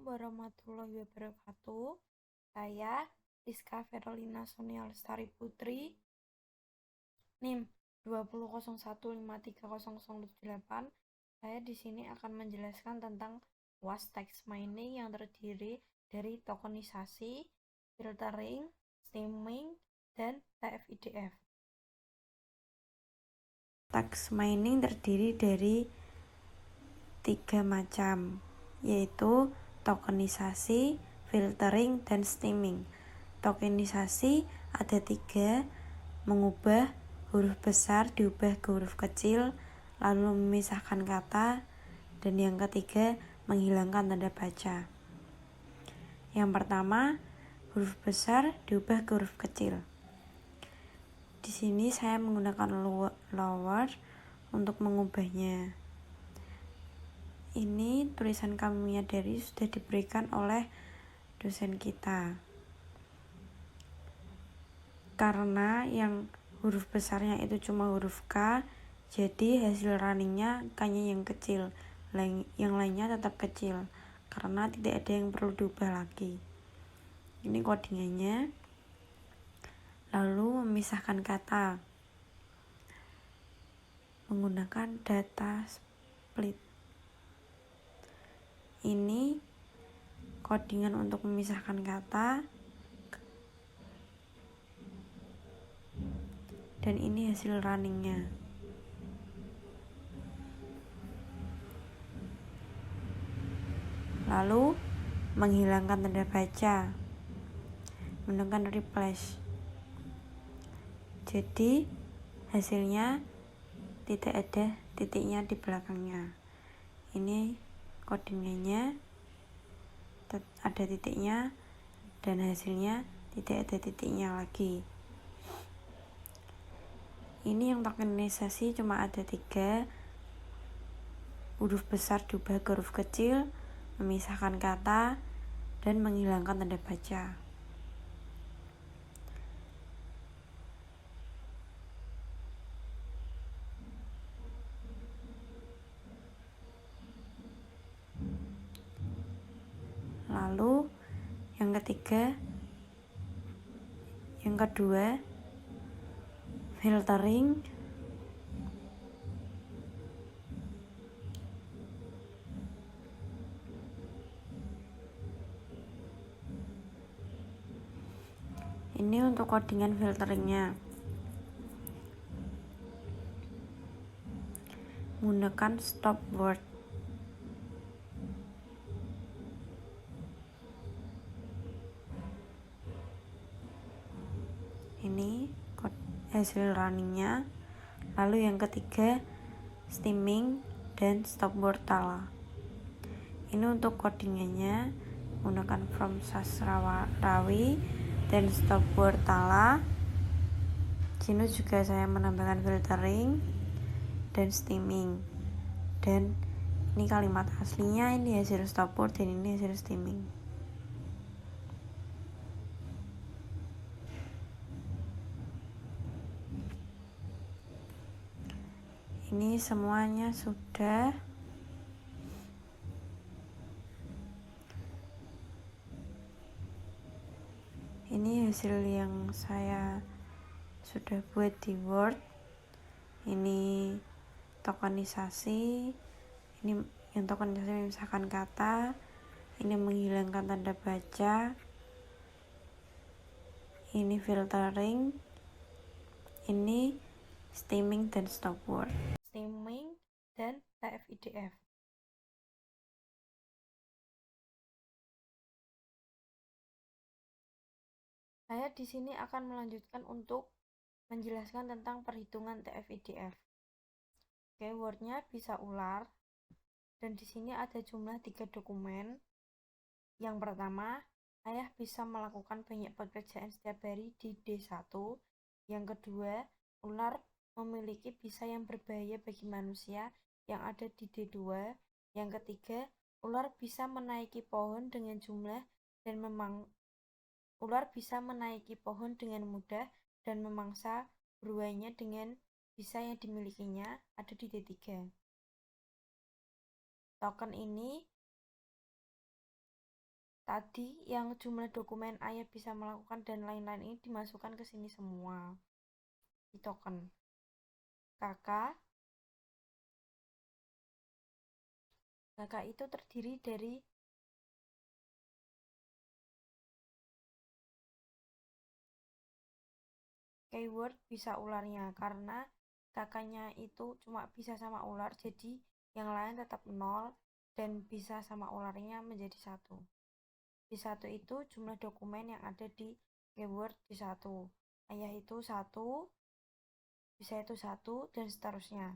warahmatullahi wabarakatuh. Saya Rizka Ferolina Sonia Lestari Putri, NIM 2001530008. Saya di sini akan menjelaskan tentang UAS text mining yang terdiri dari tokenisasi, filtering, stemming, dan TF-IDF. Text mining terdiri dari 3 macam, yaitu tokenisasi, filtering, dan stemming. Tokenisasi ada 3, mengubah huruf besar diubah ke huruf kecil, lalu memisahkan kata, dan yang ketiga menghilangkan tanda baca. Yang pertama, huruf besar diubah ke huruf kecil. Di sini saya menggunakan lower untuk mengubahnya. Ini tulisan kami menyadari sudah diberikan oleh dosen kita. Karena yang huruf besarnya itu cuma huruf K, jadi hasil runningnya K-nya yang kecil, yang lainnya tetap kecil, karena tidak ada yang perlu diubah lagi. Ini codingannya. Lalu memisahkan kata menggunakan data split. Ini codingan untuk memisahkan kata, dan ini hasil runningnya. Lalu menghilangkan tanda baca menggunakan replace. Jadi hasilnya tidak ada titiknya di belakangnya. Ini codingannya ada titiknya, dan hasilnya tidak ada titiknya lagi. Ini yang tokenisasi cuma ada 3, huruf besar diubah ke huruf kecil, memisahkan kata, dan menghilangkan tanda baca. Lalu yang kedua filtering. Ini untuk codingan filteringnya menggunakan stop word. Ini hasil runningnya. Lalu yang ketiga stemming dan stop word tala. Ini untuk codingannya menggunakan from Sasrawi dan stop word tala. Sini juga saya menambahkan filtering dan stemming, dan ini kalimat aslinya, ini hasil stop word, dan ini hasil stemming. Ini semuanya sudah. Ini hasil yang saya sudah buat di Word. Ini tokenisasi. Ini yang tokenisasi memisahkan kata. Ini menghilangkan tanda baca. Ini filtering. Ini stemming dan stop word. Stemming dan TF-IDF. Saya di sini akan melanjutkan untuk menjelaskan tentang perhitungan TF-IDF. Keywordnya bisa ular, dan di sini ada jumlah 3 dokumen. Yang pertama, ayah bisa melakukan banyak pekerjaan setiap hari di D1. Yang kedua, ular memiliki bisa yang berbahaya bagi manusia yang ada di D2. Yang ketiga, ular bisa menaiki pohon dengan jumlah dan ular bisa menaiki pohon dengan mudah dan memangsa buruannya dengan bisa yang dimilikinya ada di D3. Token ini tadi yang jumlah dokumen ayah bisa melakukan dan lain-lain ini dimasukkan ke sini semua di token. Kakak itu terdiri dari keyword bisa ularnya, karena kakaknya itu cuma bisa sama ular, jadi yang lain tetap 0 dan bisa sama ularnya menjadi 1. Di 1 itu jumlah dokumen yang ada di keyword di 1. Ayah itu 1, bisa itu 1 dan seterusnya.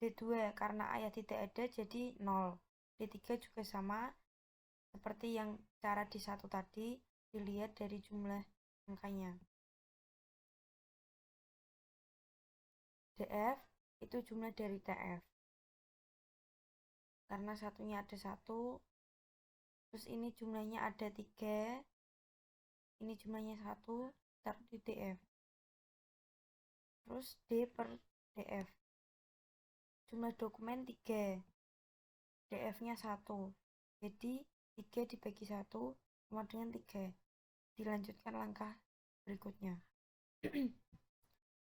D2 karena ayah tidak ada jadi 0. D3 juga sama seperti yang cara di 1 tadi, dilihat dari jumlah angkanya. DF itu jumlah dari TF. Karena satunya ada 1, terus ini jumlahnya ada 3, ini jumlahnya 1, taruh di DF. Terus D per DF. Jumlah dokumen 3, DF-nya 1. Jadi 3 dibagi 1 sama dengan 3. Dilanjutkan langkah berikutnya.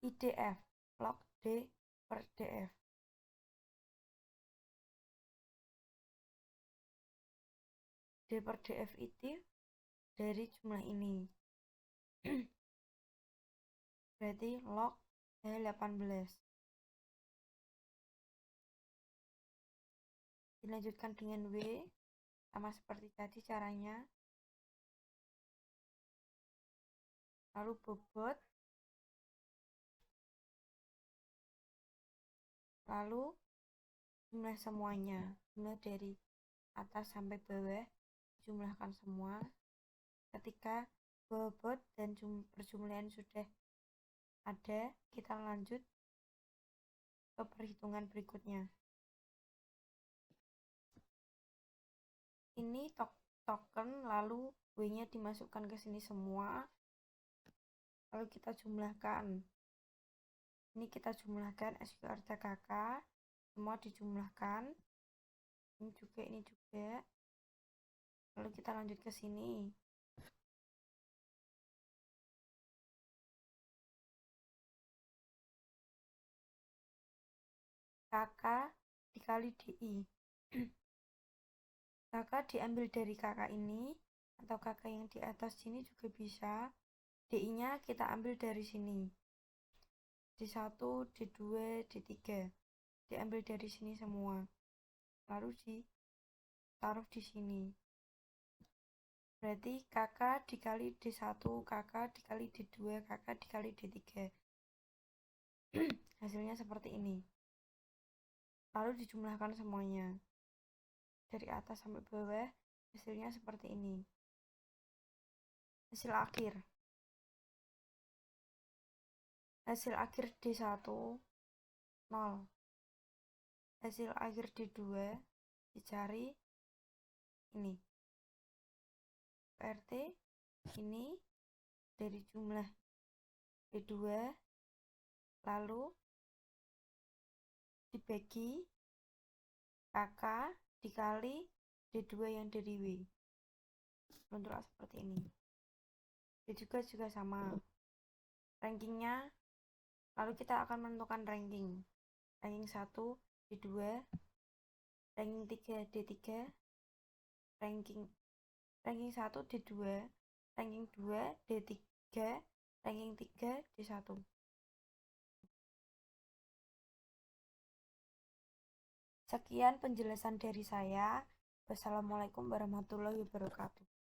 IDF, log D per DF. D per DF itu dari jumlah ini. Berarti log D18. Dilanjutkan dengan W, sama seperti tadi caranya. Lalu bobot. Lalu jumlah semuanya, jumlah dari atas sampai bawah, jumlahkan semua. Ketika bobot dan perjumlahan sudah ada, kita lanjut ke perhitungan berikutnya. Ini token, lalu W-nya dimasukkan ke sini semua. Lalu kita jumlahkan. Ini kita jumlahkan SQRTKK, semua dijumlahkan. Ini juga. Lalu kita lanjut ke sini. KK dikali DI. KK diambil dari KK ini, atau KK yang di atas sini juga bisa. DI-nya kita ambil dari sini. D1, D2, D3. Diambil dari sini semua. Lalu ditaruh di sini. Berarti KK dikali D1, KK dikali D2, KK dikali D3. Hasilnya seperti ini. Lalu dijumlahkan semuanya. Dari atas sampai bawah, hasilnya seperti ini. Hasil akhir. Hasil akhir D1, 0. Hasil akhir D2, dicari ini. PRT ini dari jumlah D2, lalu dibagi KK dikali D2 yang dari W. Bentuk seperti ini. D juga sama. Rankingnya, lalu kita akan menentukan ranking. Ranking 1 D2, ranking 3 D3, ranking 1 D2, ranking 2 D3, ranking 3 D1. Sekian penjelasan dari saya. Wassalamualaikum warahmatullahi wabarakatuh.